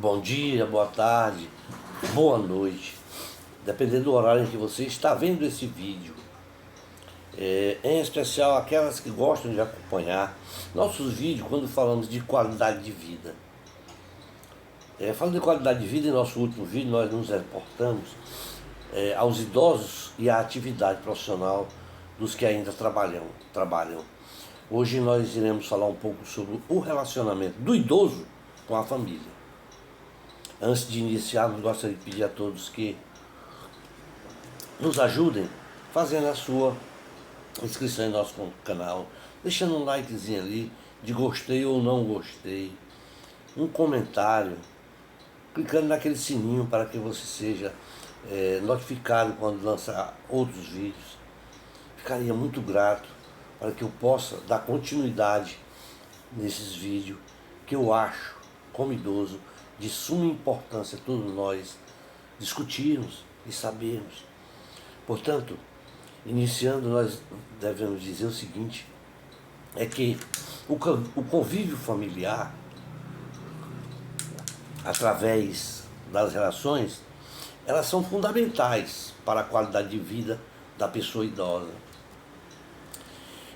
Bom dia, boa tarde, boa noite, dependendo do horário em que você está vendo esse vídeo. Em especial aquelas que gostam de acompanhar nossos vídeos quando falamos de qualidade de vida. Falando de qualidade de vida, em nosso último vídeo nós nos reportamos aos idosos e à atividade profissional dos que ainda trabalham. Hoje nós iremos falar um pouco sobre o relacionamento do idoso com a família. Antes de iniciarmos, gostaria de pedir a todos que nos ajudem fazendo a sua inscrição em nosso canal, deixando um likezinho ali de gostei ou não gostei, um comentário, clicando naquele sininho para que você seja notificado quando lançar outros vídeos. Ficaria muito grato para que eu possa dar continuidade nesses vídeos que eu acho, como idoso, de suma importância todos nós discutirmos e sabermos. Portanto, iniciando, nós devemos dizer o seguinte, é que o convívio familiar, através das relações, elas são fundamentais para a qualidade de vida da pessoa idosa.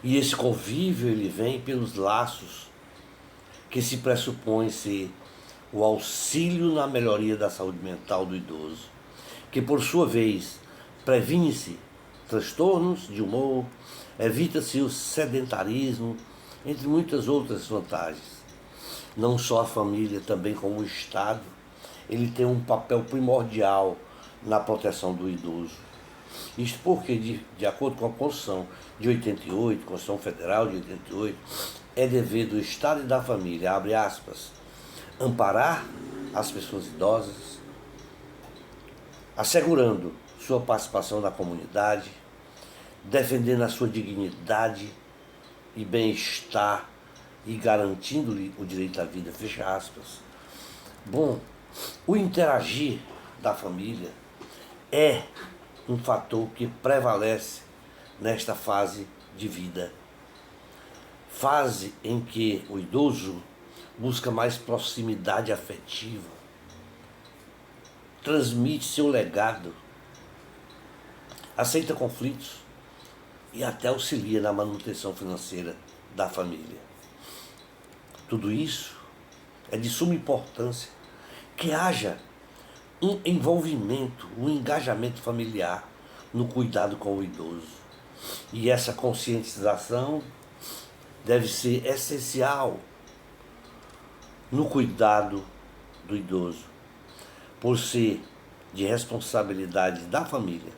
E esse convívio, ele vem pelos laços que se pressupõe ser o auxílio na melhoria da saúde mental do idoso, que por sua vez previne-se transtornos de humor, evita-se o sedentarismo, entre muitas outras vantagens. Não só a família, também como o Estado, ele tem um papel primordial na proteção do idoso. Isto porque, de acordo com a Constituição de 88, Constituição Federal de 88, é dever do Estado e da família, abre aspas, amparar as pessoas idosas, assegurando sua participação na comunidade, defendendo a sua dignidade e bem-estar e garantindo-lhe o direito à vida, fecha aspas. Bom, o interagir da família é um fator que prevalece nesta fase de vida. Fase em que o idoso busca mais proximidade afetiva, transmite seu legado, aceita conflitos e até auxilia na manutenção financeira da família. Tudo isso é de suma importância que haja um envolvimento, um engajamento familiar no cuidado com o idoso. E essa conscientização deve ser essencial no cuidado do idoso, por ser de responsabilidade da família,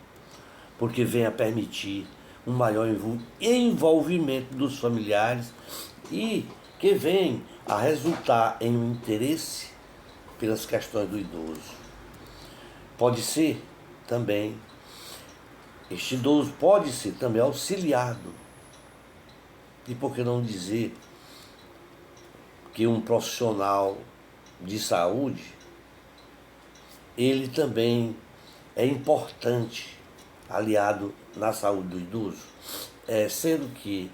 porque vem a permitir um maior envolvimento dos familiares e que vem a resultar em um interesse pelas questões do idoso. Pode ser também, este idoso pode ser também auxiliado, e por que não dizer que um profissional de saúde, ele também é importante, aliado na saúde do idoso, sendo que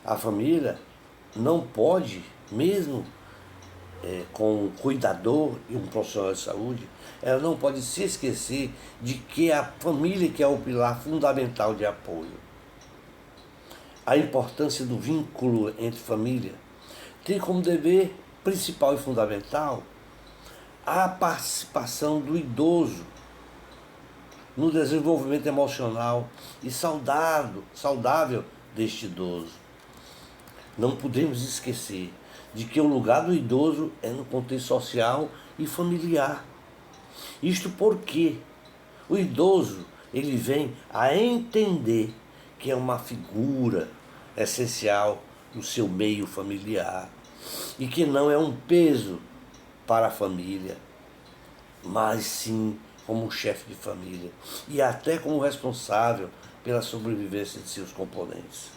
a família não pode, mesmo com um cuidador e um profissional de saúde, ela não pode se esquecer de que a família que é o pilar fundamental de apoio. A importância do vínculo entre família tem como dever principal e fundamental a participação do idoso no desenvolvimento emocional e saudável deste idoso. Não podemos esquecer de que o lugar do idoso é no contexto social e familiar. Isto porque o idoso, ele vem a entender que é uma figura essencial no seu meio familiar e que não é um peso para a família, mas sim como um chefe de família e até como responsável pela sobrevivência de seus componentes.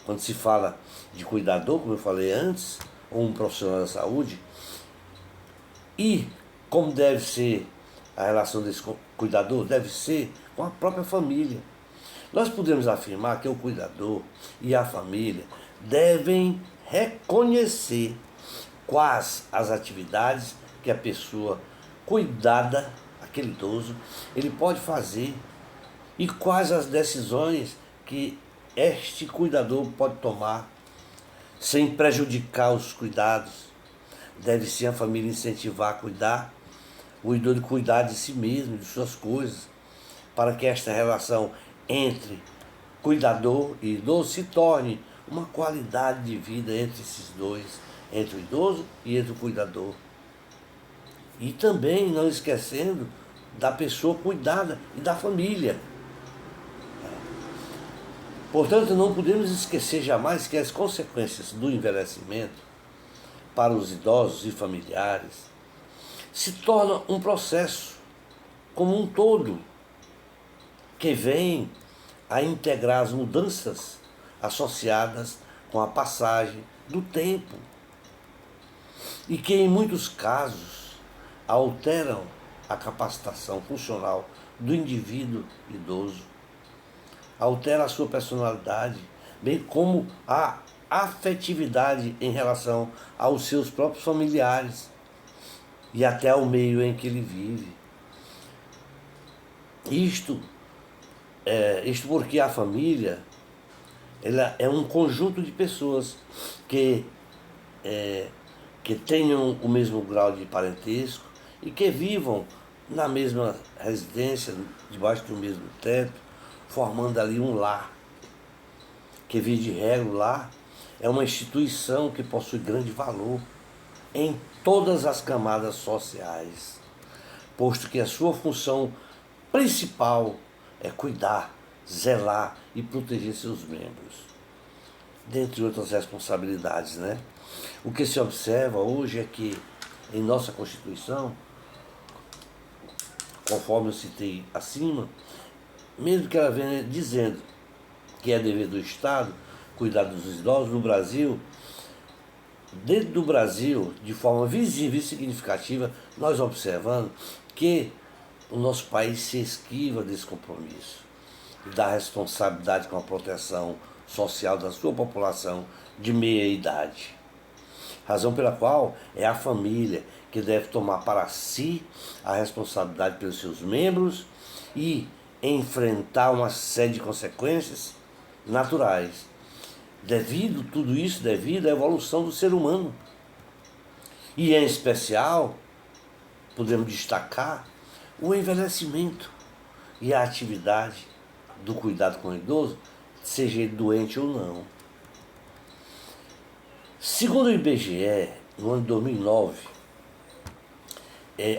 Quando se fala de cuidador, como eu falei antes, ou um profissional da saúde, e como deve ser a relação desse cuidador, deve ser com a própria família. Nós podemos afirmar que o cuidador e a família devem reconhecer quais as atividades que a pessoa cuidada, aquele idoso, ele pode fazer e quais as decisões que este cuidador pode tomar sem prejudicar os cuidados. Deve sim a família incentivar a cuidar, o idoso cuidar de si mesmo, de suas coisas, para que esta relação entre cuidador e idoso se torne uma qualidade de vida entre esses dois, entre o idoso e entre o cuidador. E também não esquecendo da pessoa cuidada e da família. Portanto, não podemos esquecer jamais que as consequências do envelhecimento para os idosos e familiares se torna um processo como um todo que vem a integrar as mudanças associadas com a passagem do tempo e que em muitos casos alteram a capacitação funcional do indivíduo idoso, altera a sua personalidade, bem como a afetividade em relação aos seus próprios familiares e até ao meio em que ele vive. Isto porque a família ela é um conjunto de pessoas que tenham o mesmo grau de parentesco e que vivam na mesma residência, debaixo do mesmo teto, formando ali um lar. Que, via de regra, o lar é uma instituição que possui grande valor em todas as camadas sociais, posto que a sua função principal é cuidar, zelar e proteger seus membros, dentre outras responsabilidades, né? O que se observa hoje é que em nossa Constituição, conforme eu citei acima, mesmo que ela venha dizendo que é dever do Estado cuidar dos idosos no Brasil, dentro do Brasil, de forma visível e significativa, nós observamos que o nosso país se esquiva desse compromisso e da responsabilidade com a proteção social da sua população de meia idade. Razão pela qual é a família que deve tomar para si a responsabilidade pelos seus membros e enfrentar uma série de consequências naturais. Tudo isso devido à evolução do ser humano. E em especial, podemos destacar o envelhecimento e a atividade do cuidado com o idoso, seja ele doente ou não. Segundo o IBGE, no ano de 2009,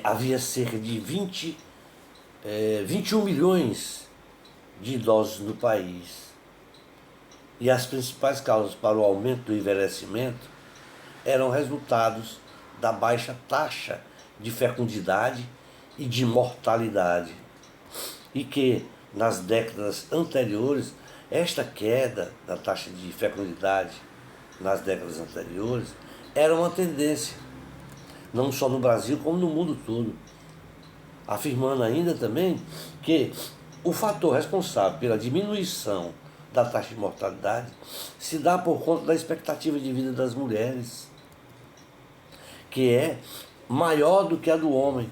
havia cerca de 21 milhões de idosos no país. E as principais causas para o aumento do envelhecimento eram resultados da baixa taxa de fecundidade e de mortalidade. E que, nas décadas anteriores, esta queda da taxa de fecundidade nas décadas anteriores era uma tendência, não só no Brasil, como no mundo todo. Afirmando ainda também que o fator responsável pela diminuição da taxa de mortalidade se dá por conta da expectativa de vida das mulheres, que é maior do que a do homem.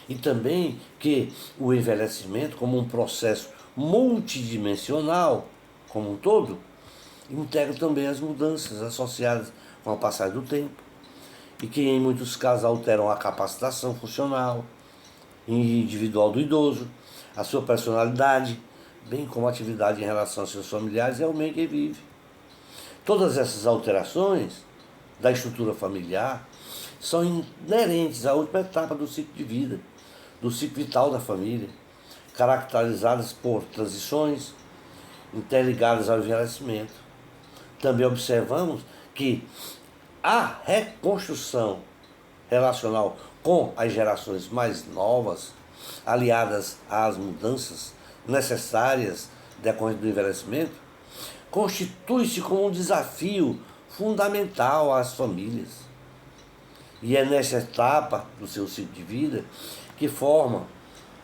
E também que o envelhecimento, como um processo multidimensional, como um todo, integra também as mudanças associadas com a passagem do tempo, e que em muitos casos alteram a capacitação funcional individual do idoso, a sua personalidade, bem como a atividade em relação aos seus familiares e ao meio que vive. Todas essas alterações da estrutura familiar são inerentes à última etapa do ciclo de vida, do ciclo vital da família, caracterizadas por transições interligadas ao envelhecimento. Também observamos que a reconstrução relacional com as gerações mais novas, aliadas às mudanças necessárias decorrentes do envelhecimento, constitui-se como um desafio fundamental às famílias. E é nessa etapa do seu ciclo de vida que forma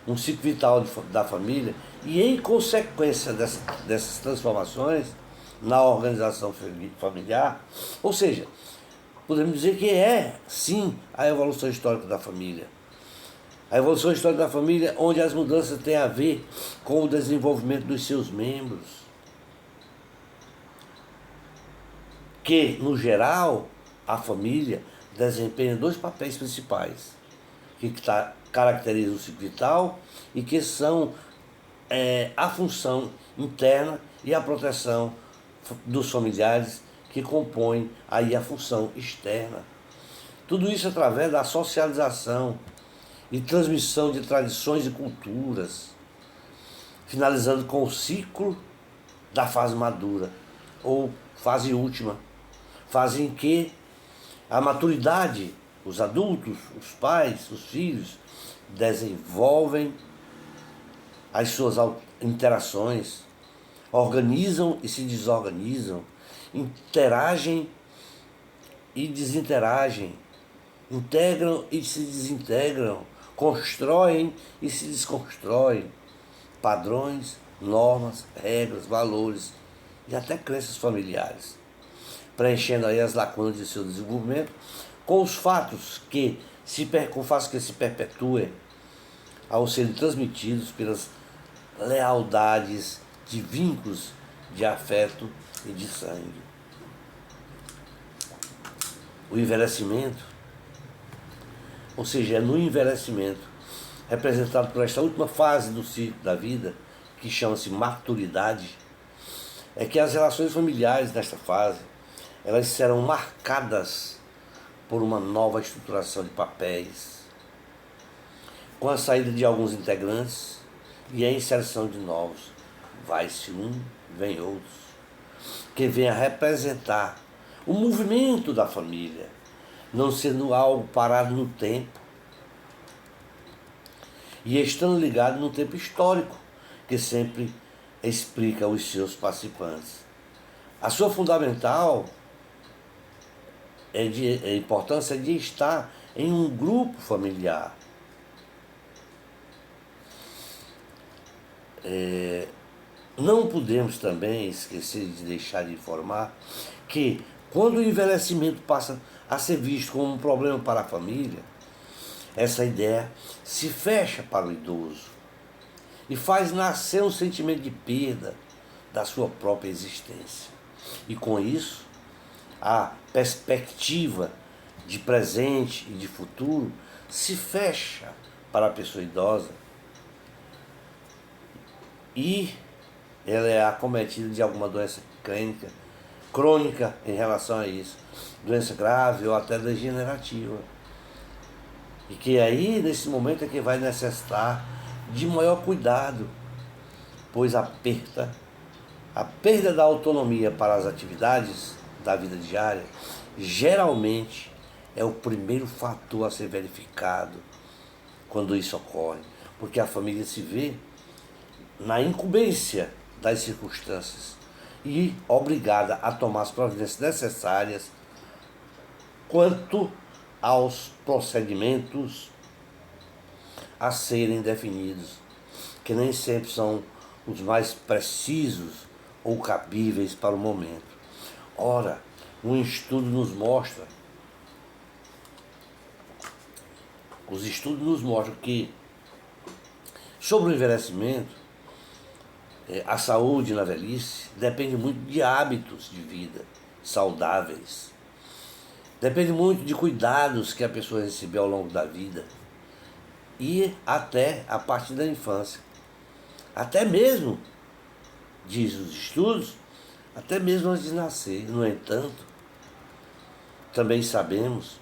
um ciclo vital da família e, em consequência dessas transformações na organização familiar, ou seja, podemos dizer que é, sim, a evolução histórica da família. A evolução histórica da família, onde as mudanças têm a ver com o desenvolvimento dos seus membros, que, no geral, a família desempenha dois papéis principais, que caracterizam o ciclo vital e que são a função interna e a proteção dos familiares, que compõem aí a função externa. Tudo isso através da socialização e transmissão de tradições e culturas, finalizando com o ciclo da fase madura, ou fase última, fase em que a maturidade, os adultos, os pais, os filhos, desenvolvem as suas interações, organizam e se desorganizam, interagem e desinteragem, integram e se desintegram, constroem e se desconstroem padrões, normas, regras, valores e até crenças familiares, preenchendo aí as lacunas de seu desenvolvimento com os fatos que se perpetuem ao serem transmitidos pelas lealdades de vínculos de afeto e de sangue. O envelhecimento, ou seja, é no envelhecimento, representado por esta última fase do ciclo da vida, que chama-se maturidade, é que as relações familiares nesta fase, elas serão marcadas por uma nova estruturação de papéis, com a saída de alguns integrantes e a inserção de novos. Vai-se um, vem outros, que vem a representar o movimento da família, não sendo algo parado no tempo e estando ligado no tempo histórico, que sempre explica os seus participantes. A sua fundamental a importância de estar em um grupo familiar. Não podemos também esquecer de deixar de informar que quando o envelhecimento passa a ser visto como um problema para a família, essa ideia se fecha para o idoso e faz nascer um sentimento de perda da sua própria existência. E com isso, a perspectiva de presente e de futuro se fecha para a pessoa idosa e ela é acometida de alguma doença crônica em relação a isso, doença grave ou até degenerativa. E que aí, nesse momento, é que vai necessitar de maior cuidado, pois a perda da autonomia para as atividades da vida diária, geralmente é o primeiro fator a ser verificado quando isso ocorre, porque a família se vê na incumbência das circunstâncias e obrigada a tomar as providências necessárias quanto aos procedimentos a serem definidos, que nem sempre são os mais precisos ou cabíveis para o momento. Ora, um estudo nos mostra, os estudos nos mostram que sobre o envelhecimento, a saúde na velhice depende muito de hábitos de vida saudáveis. Depende muito de cuidados que a pessoa recebeu ao longo da vida e até a partir da infância. Até mesmo, diz os estudos, até mesmo antes de nascer. No entanto, também sabemos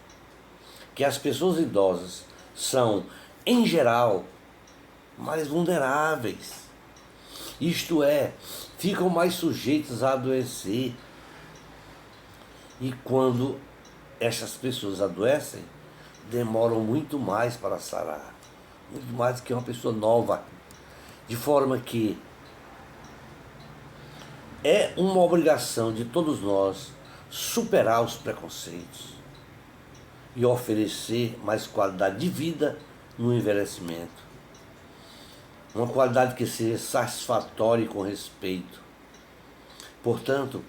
que as pessoas idosas são, em geral, mais vulneráveis. Isto é, ficam mais sujeitas a adoecer. E quando essas pessoas adoecem, demoram muito mais para sarar, muito mais do que uma pessoa nova, de forma que é uma obrigação de todos nós superar os preconceitos e oferecer mais qualidade de vida no envelhecimento. Uma qualidade que seja satisfatória e com respeito. Portanto,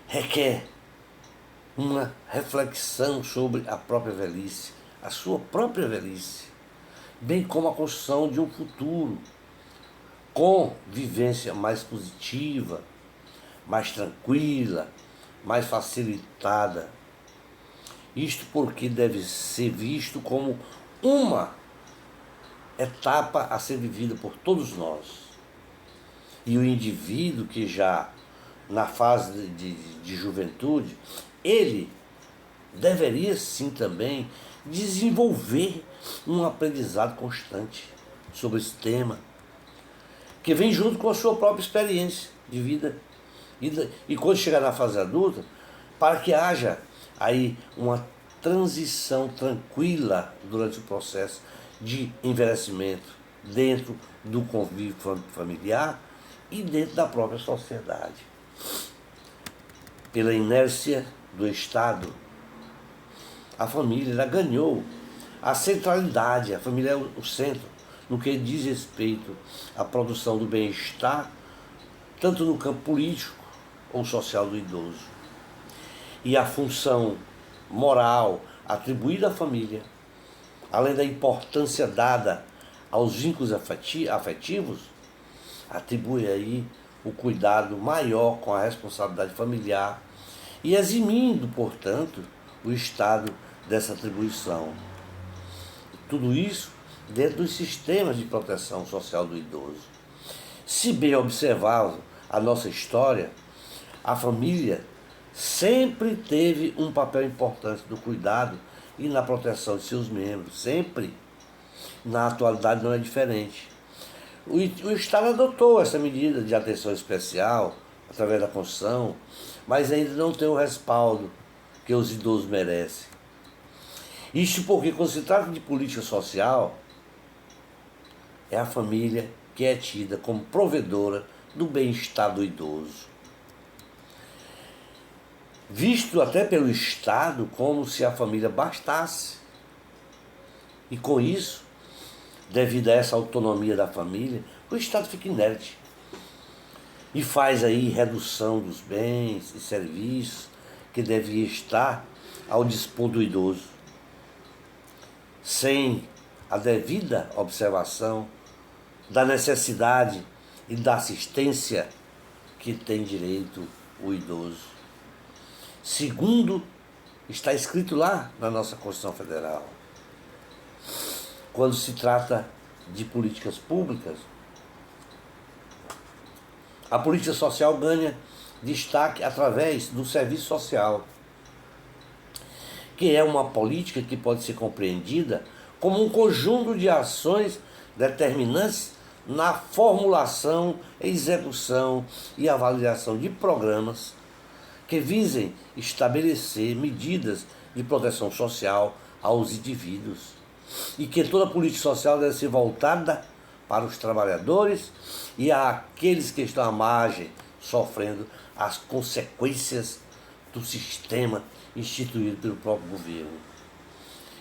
requer uma reflexão sobre a própria velhice, a sua própria velhice, bem como a construção de um futuro com vivência mais positiva, mais tranquila, mais facilitada. Isto porque deve ser visto como uma etapa a ser vivida por todos nós. E o indivíduo que já na fase de juventude, ele deveria sim também desenvolver um aprendizado constante sobre esse tema, que vem junto com a sua própria experiência de vida. E quando chegar na fase adulta, para que haja aí uma transição tranquila durante o processo de envelhecimento dentro do convívio familiar e dentro da própria sociedade. Pela inércia do Estado, a família ela ganhou a centralidade, a família é o centro no que diz respeito à produção do bem-estar, tanto no campo político ou social do idoso. E a função moral atribuída à família, além da importância dada aos vínculos afetivos, atribui aí o cuidado maior com a responsabilidade familiar e eximindo, portanto, o Estado dessa atribuição. Tudo isso dentro dos sistemas de proteção social do idoso. Se bem observável a nossa história, a família sempre teve um papel importante no cuidado e na proteção de seus membros, sempre. Na atualidade não é diferente. O Estado adotou essa medida de atenção especial através da Constituição, mas ainda não tem o respaldo que os idosos merecem. Isso porque, quando se trata de política social, é a família que é tida como provedora do bem-estar do idoso. Visto até pelo Estado como se a família bastasse. E com isso, devido a essa autonomia da família, o Estado fica inerte e faz aí redução dos bens e serviços que devia estar ao dispor do idoso, sem a devida observação da necessidade e da assistência que tem direito o idoso. Segundo está escrito lá na nossa Constituição Federal, quando se trata de políticas públicas, a política social ganha destaque através do serviço social, que é uma política que pode ser compreendida como um conjunto de ações determinantes na formulação, execução e avaliação de programas que visem estabelecer medidas de proteção social aos indivíduos, e que toda política social deve ser voltada para os trabalhadores e àqueles que estão à margem, sofrendo as consequências do sistema instituído pelo próprio governo.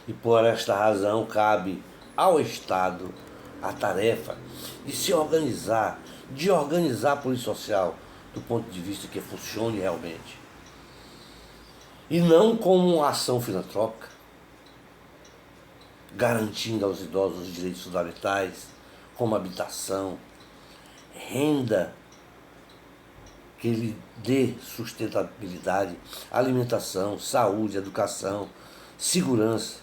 E por esta razão cabe ao Estado a tarefa de se organizar, de organizar a política social do ponto de vista que funcione realmente. E não como uma ação filantrópica, garantindo aos idosos os direitos fundamentais, como habitação, renda, que lhe dê sustentabilidade, alimentação, saúde, educação, segurança,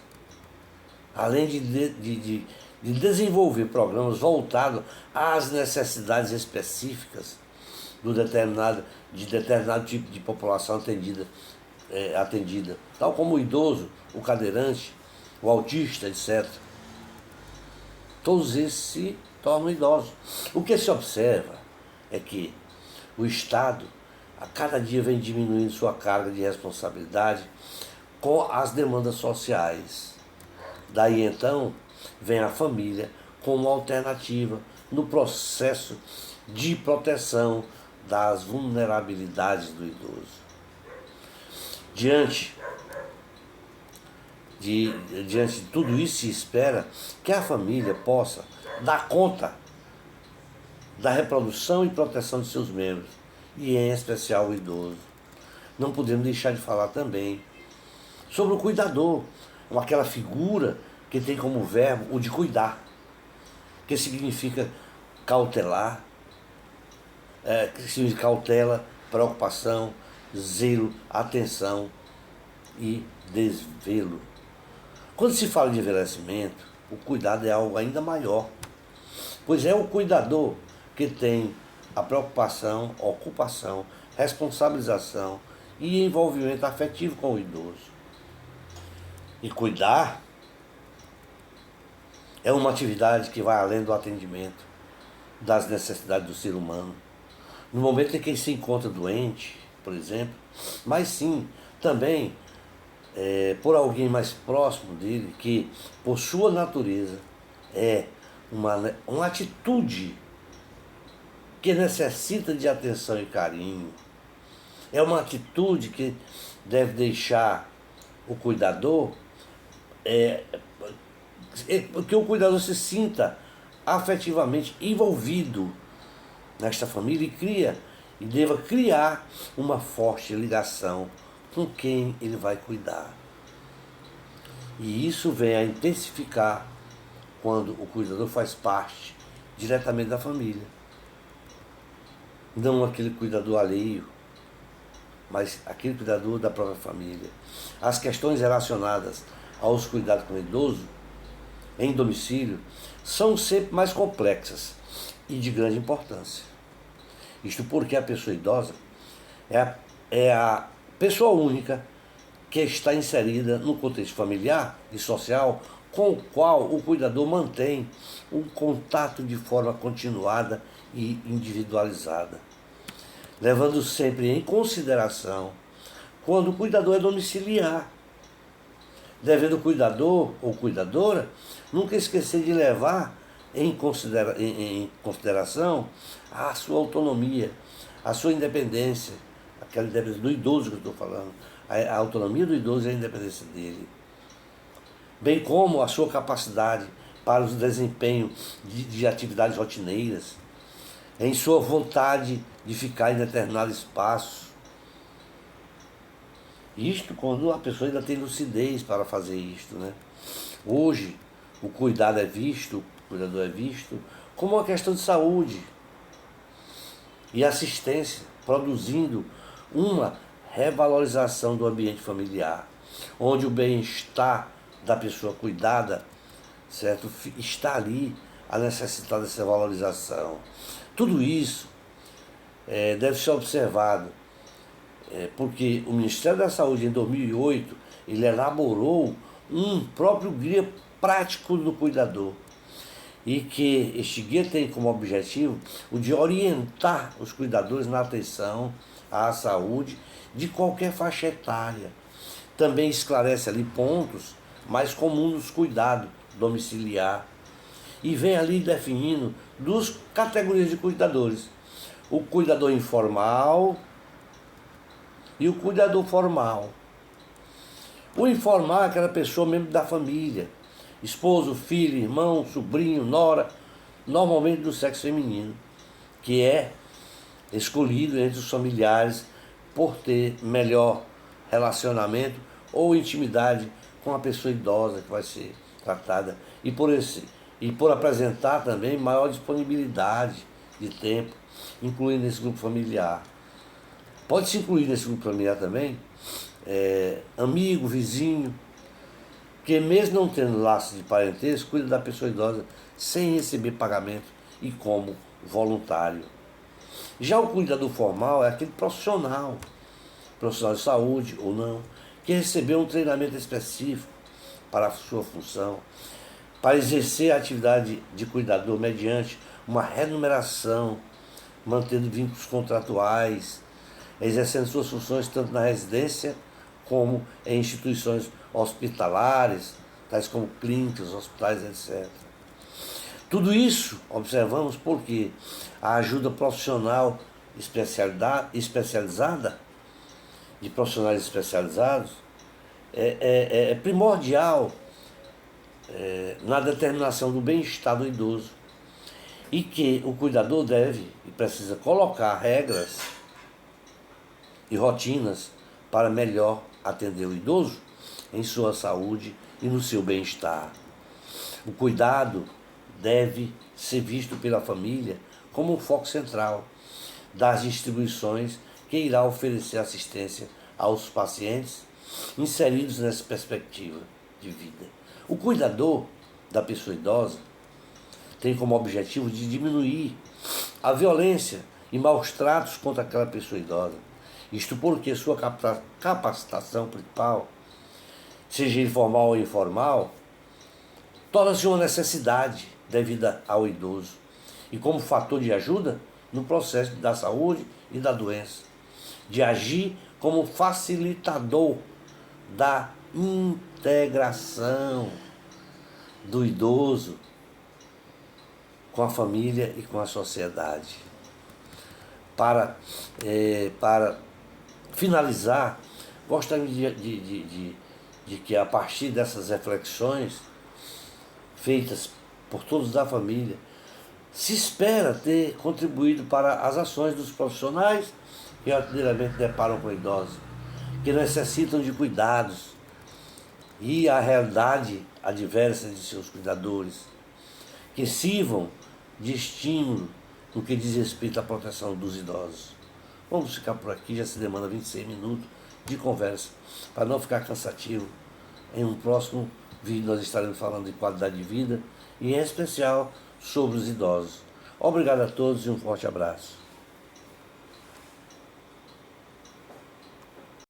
além de desenvolver programas voltados às necessidades específicas de determinado tipo de população atendida, tal como o idoso, o cadeirante, o autista, etc. Todos esses se tornam idosos. O que se observa é que o Estado, a cada dia, vem diminuindo sua carga de responsabilidade com as demandas sociais. Daí então, vem a família como alternativa no processo de proteção das vulnerabilidades do idoso. Diante de tudo isso, se espera que a família possa dar conta da reprodução e proteção de seus membros, e em especial o idoso. não podemos deixar de falar também sobre o cuidador, aquela figura que tem como verbo o de cuidar, que significa cautelar, que significa cautela, preocupação, zelo, atenção e desvelo. Quando se fala de envelhecimento, o cuidado é algo ainda maior, pois é o cuidador que tem a preocupação, ocupação, responsabilização e envolvimento afetivo com o idoso. E cuidar é uma atividade que vai além do atendimento das necessidades do ser humano. No momento em que ele se encontra doente, por exemplo, mas sim, também por alguém mais próximo dele, que por sua natureza é uma atitude que necessita de atenção e carinho. É uma atitude que deve deixar o cuidador, que o cuidador se sinta afetivamente envolvido nesta família e deva criar uma forte ligação com quem ele vai cuidar. E isso vem a intensificar quando o cuidador faz parte diretamente da família. Não aquele cuidador alheio, mas aquele cuidador da própria família. As questões relacionadas aos cuidados com o idoso em domicílio são sempre mais complexas e de grande importância. Isto porque a pessoa idosa é a pessoa única que está inserida no contexto familiar e social com o qual o cuidador mantém um contato de forma continuada e individualizada, levando sempre em consideração quando o cuidador é domiciliar, devendo o cuidador ou cuidadora nunca esquecer de levar em consideração a sua autonomia, a sua independência, aquela independência do idoso que eu estou falando, a autonomia do idoso e a independência dele, bem como a sua capacidade para o desempenho de atividades rotineiras, em sua vontade de ficar em determinado espaço. Isto quando a pessoa ainda tem lucidez para fazer isto, né? Hoje, o cuidado é visto, o cuidador é visto como uma questão de saúde e assistência, produzindo uma revalorização do ambiente familiar, onde o bem-estar da pessoa cuidada, certo, está ali a necessitar dessa valorização. Tudo isso deve ser observado, porque o Ministério da Saúde, em 2008, ele elaborou um próprio guia prático do cuidador, e que este guia tem como objetivo o de orientar os cuidadores na atenção à saúde de qualquer faixa etária. Também esclarece ali pontos mais comuns dos cuidados domiciliar e vem ali definindo duas categorias de cuidadores: o cuidador informal e o cuidador formal. O informal é aquela pessoa membro da família, esposo, filho, irmão, sobrinho, nora, normalmente do sexo feminino, que é escolhido entre os familiares por ter melhor relacionamento ou intimidade com a pessoa idosa que vai ser tratada e por apresentar também maior disponibilidade de tempo, incluindo esse grupo familiar. Pode-se incluir nesse grupo familiar também amigo, vizinho, que mesmo não tendo laços de parentesco, cuida da pessoa idosa sem receber pagamento e como voluntário. Já o cuidador formal é aquele profissional de saúde ou não, que recebeu um treinamento específico para a sua função, para exercer a atividade de cuidador mediante uma remuneração, mantendo vínculos contratuais, exercendo suas funções tanto na residência como em instituições hospitalares, tais como clínicas, hospitais, etc. Tudo isso observamos porque a ajuda profissional especializada, de profissionais especializados, é primordial na determinação do bem-estar do idoso, e que o cuidador deve e precisa colocar regras e rotinas para melhor atender o idoso em sua saúde e no seu bem-estar. O cuidado deve ser visto pela família como um foco central das distribuições que irá oferecer assistência aos pacientes inseridos nessa perspectiva de vida. O cuidador da pessoa idosa tem como objetivo de diminuir a violência e maus tratos contra aquela pessoa idosa. Isto porque sua capacitação principal, seja informal ou informal, torna-se uma necessidade devida ao idoso e como fator de ajuda no processo da saúde e da doença, de agir como facilitador da integração do idoso com a família e com a sociedade. Para finalizar, gostaria de que a partir dessas reflexões feitas por todos da família, se espera ter contribuído para as ações dos profissionais que ordeiramente deparam com idosos, que necessitam de cuidados e a realidade adversa de seus cuidadores, que sirvam de estímulo no que diz respeito à proteção dos idosos. Vamos ficar por aqui, já se demanda 26 minutos de conversa, para não ficar cansativo. Em um próximo vídeo nós estaremos falando de qualidade de vida e em especial sobre os idosos. Obrigado a todos e um forte abraço.